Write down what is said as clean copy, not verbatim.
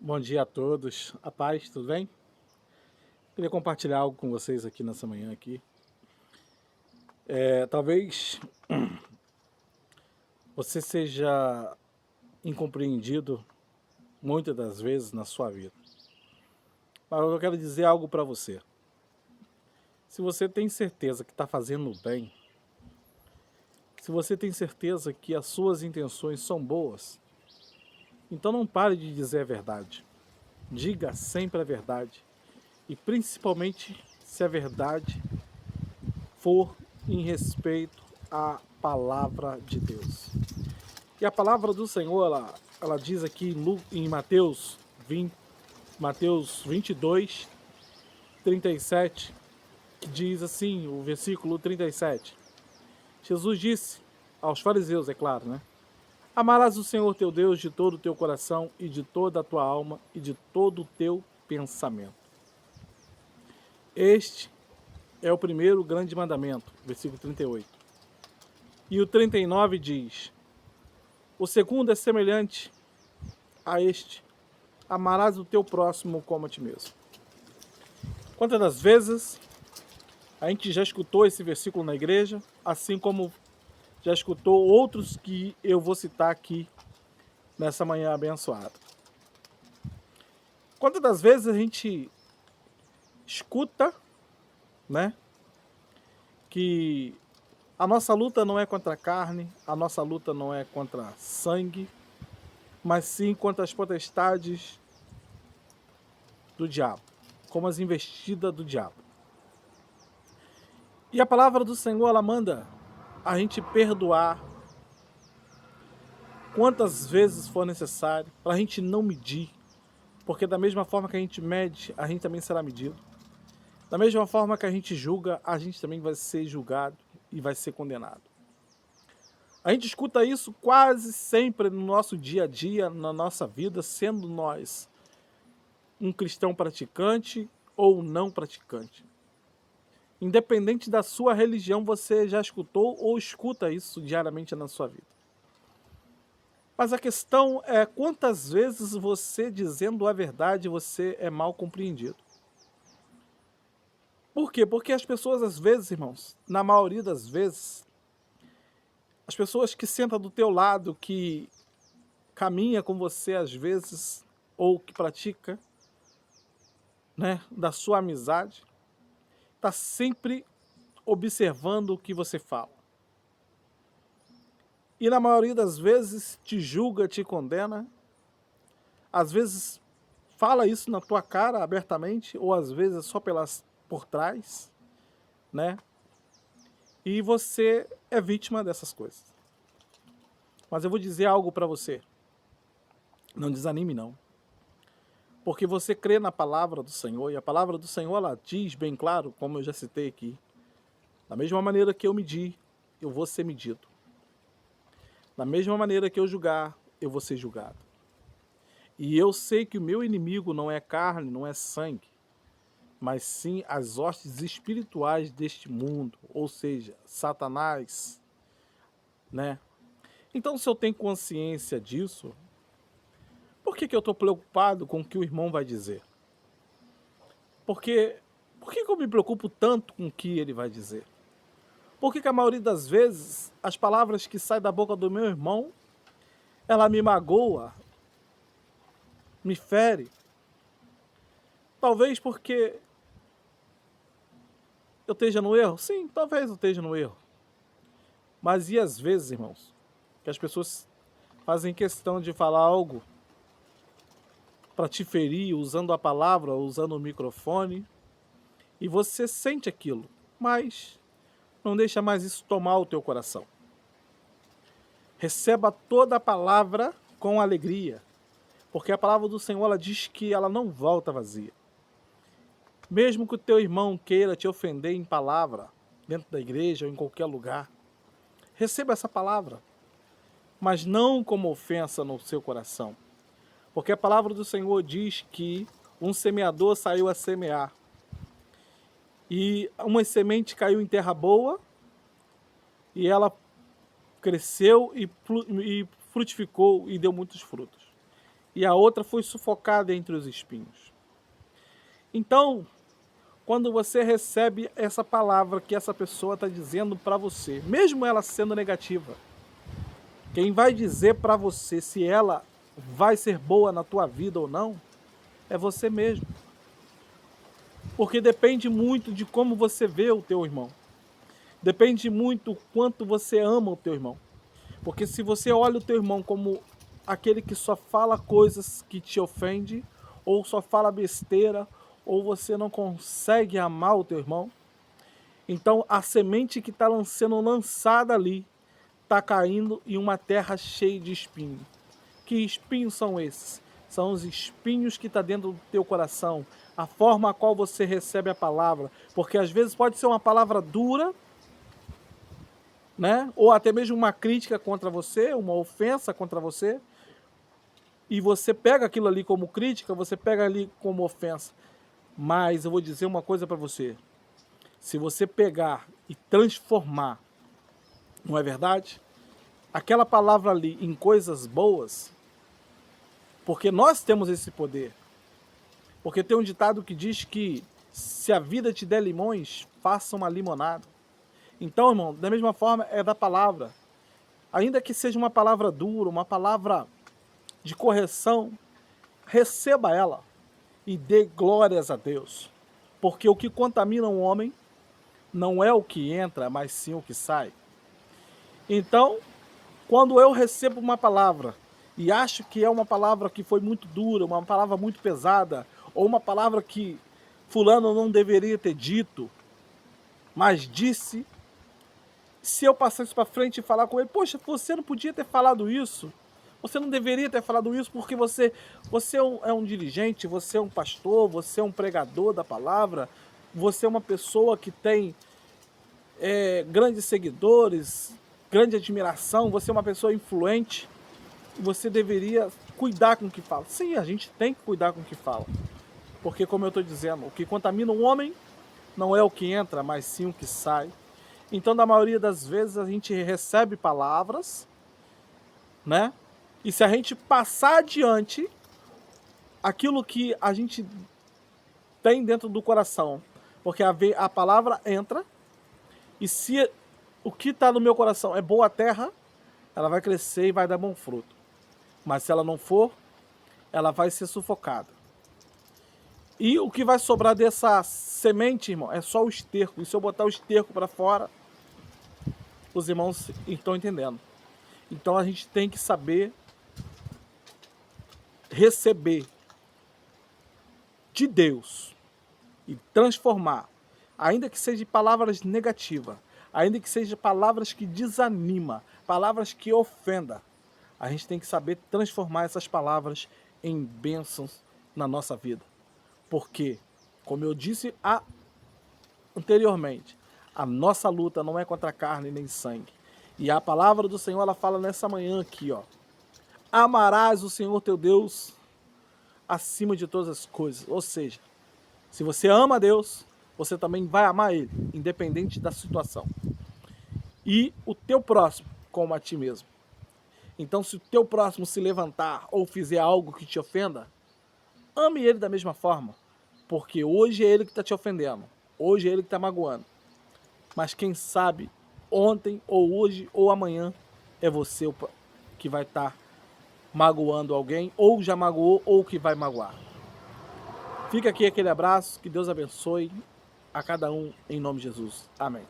Bom dia a todos. A paz, tudo bem? Queria compartilhar algo com vocês aqui nessa manhã aqui. Talvez você seja incompreendido muitas das vezes na sua vida. Mas eu quero dizer algo para você. Se você tem certeza que está fazendo bem, se você tem certeza que as suas intenções são boas, então não pare de dizer a verdade. Diga sempre a verdade. E principalmente se a verdade for em respeito à palavra de Deus. E a palavra do Senhor, ela diz aqui em Mateus 22, 37, que diz assim, o versículo 37. Jesus disse aos fariseus, é claro, né? Amarás o Senhor teu Deus de todo o teu coração e de toda a tua alma e de todo o teu pensamento. Este é o primeiro grande mandamento, versículo 38. E o 39 diz: o segundo é semelhante a este: amarás o teu próximo como a ti mesmo. Quantas das vezes a gente já escutou esse versículo na igreja, assim como já escutou outros que eu vou citar aqui nessa manhã abençoada. Quantas das vezes a gente escuta, né, que a nossa luta não é contra a carne, a nossa luta não é contra sangue, mas sim contra as potestades do diabo, como as investidas do diabo. E a palavra do Senhor, ela manda a gente perdoar quantas vezes for necessário, para a gente não medir, porque da mesma forma que a gente mede, a gente também será medido. Da mesma forma que a gente julga, a gente também vai ser julgado e vai ser condenado. A gente escuta isso quase sempre no nosso dia a dia, na nossa vida, sendo nós um cristão praticante ou não praticante. Independente da sua religião, você já escutou ou escuta isso diariamente na sua vida. Mas a questão é quantas vezes você, dizendo a verdade, você é mal compreendido. Por quê? Porque as pessoas, às vezes, irmãos, na maioria das vezes, as pessoas que sentam do teu lado, que caminha com você às vezes, ou que pratica, né, da sua amizade, está sempre observando o que você fala. E na maioria das vezes te julga, te condena. Às vezes fala isso na tua cara abertamente, ou às vezes só por trás, né? E você é vítima dessas coisas. Mas eu vou dizer algo para você. Não desanime não. Porque você crê na palavra do Senhor, e a palavra do Senhor, ela diz bem claro, como eu já citei aqui, da mesma maneira que eu medi, eu vou ser medido. Da mesma maneira que eu julgar, eu vou ser julgado. E eu sei que o meu inimigo não é carne, não é sangue, mas sim as hostes espirituais deste mundo, ou seja, Satanás, né? Então, se eu tenho consciência disso, por que eu estou preocupado com o que o irmão vai dizer? Por que eu me preocupo tanto com o que ele vai dizer? Por que a maioria das vezes as palavras que saem da boca do meu irmão, ela me magoa, me fere? Talvez porque eu esteja no erro? Sim, talvez eu esteja no erro. Mas e às vezes, irmãos, que as pessoas fazem questão de falar algo para te ferir, usando a palavra, usando o microfone, e você sente aquilo, mas não deixa mais isso tomar o teu coração. Receba toda a palavra com alegria, porque a palavra do Senhor, ela diz que ela não volta vazia. Mesmo que o teu irmão queira te ofender em palavra, dentro da igreja ou em qualquer lugar, receba essa palavra, mas não como ofensa no seu coração. Porque a palavra do Senhor diz que um semeador saiu a semear. E uma semente caiu em terra boa, e ela cresceu e frutificou e deu muitos frutos. e a outra foi sufocada entre os espinhos. Então, quando você recebe essa palavra que essa pessoa está dizendo para você, mesmo ela sendo negativa, quem vai dizer para você se ela vai ser boa na tua vida ou não, é você mesmo. Porque depende muito de como você vê o teu irmão. Depende muito quanto você ama o teu irmão. Porque se você olha o teu irmão como aquele que só fala coisas que te ofendem, ou só fala besteira, ou você não consegue amar o teu irmão, então a semente que está sendo lançada ali está caindo em uma terra cheia de espinhos. Que espinhos são esses? São os espinhos que estão dentro do teu coração, a forma a qual você recebe a palavra, porque às vezes pode ser uma palavra dura, né? Ou até mesmo uma crítica contra você, uma ofensa contra você, e você pega aquilo ali como crítica, você pega ali como ofensa. Mas eu vou dizer uma coisa para você, se você pegar e transformar, não é verdade? Aquela palavra ali em coisas boas, porque nós temos esse poder. Porque tem um ditado que diz que se a vida te der limões, faça uma limonada. Então, irmão, da mesma forma é da palavra. Ainda que seja uma palavra dura, uma palavra de correção, receba ela e dê glórias a Deus. Porque o que contamina um homem não é o que entra, mas sim o que sai. Então, quando eu recebo uma palavra e acho que é uma palavra que foi muito dura, uma palavra muito pesada, ou uma palavra que fulano não deveria ter dito, mas disse, se eu passar isso para frente e falar com ele, poxa, você não podia ter falado isso, você não deveria ter falado isso, porque você é um dirigente, você é um pastor, você é um pregador da palavra, você é uma pessoa que tem grandes seguidores, grande admiração, você é uma pessoa influente, você deveria cuidar com o que fala. Sim, a gente tem que cuidar com o que fala. Porque, como eu estou dizendo, o que contamina um homem não é o que entra, mas sim o que sai. Então, na maioria das vezes, a gente recebe palavras, né? E se a gente passar adiante aquilo que a gente tem dentro do coração, porque a palavra entra, e se o que está no meu coração é boa terra, ela vai crescer e vai dar bom fruto. Mas se ela não for, ela vai ser sufocada. E o que vai sobrar dessa semente, irmão, é só o esterco. E se eu botar o esterco para fora, os irmãos estão entendendo. Então a gente tem que saber receber de Deus e transformar, ainda que seja palavras negativas, ainda que seja palavras que desanima, palavras que ofenda, a gente tem que saber transformar essas palavras em bênçãos na nossa vida. Porque, como eu disse anteriormente, a nossa luta não é contra carne nem sangue. E a palavra do Senhor, ela fala nessa manhã aqui, ó. Amarás o Senhor teu Deus acima de todas as coisas. Ou seja, se você ama a Deus, você também vai amar Ele, independente da situação. E o teu próximo como a ti mesmo. Então, se o teu próximo se levantar ou fizer algo que te ofenda, ame ele da mesma forma. Porque hoje é ele que está te ofendendo. Hoje é ele que está magoando. Mas quem sabe, ontem, ou hoje, ou amanhã, é você que vai estar magoando alguém, ou já magoou, ou que vai magoar. Fica aqui aquele abraço, que Deus abençoe a cada um, em nome de Jesus. Amém.